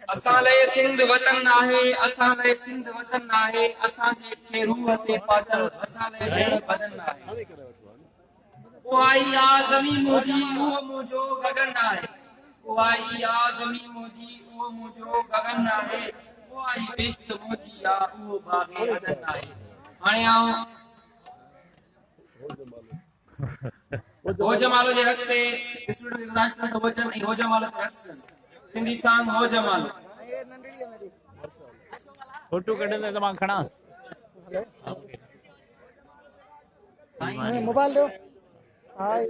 असांजे सिंध वतन आहे, असांजे सिंध वतन आहे, असांजे खे रूह ते पातल असांजे भेण बदन आहे। उहाई आ ज़मीन मुंहिंजी उहो मुंहिंजो गगन आहे, उहाई आ ज़मीन मुंहिंजी उहो मुंहिंजो गगन आहे, उहाई बिश्त मुंहिंजी आ उहो बाग़े अदन आहे। हाणे आऊं हो जमालो जे रक्स ते स्टूडेंट खे गुज़ारिश करण थो बचन ऐं हो जमालो ते रक्स कनि सिंधी सॉन्ग हो जमालो। फोटो कढे त मां खणांस मोबाइल दो। हाय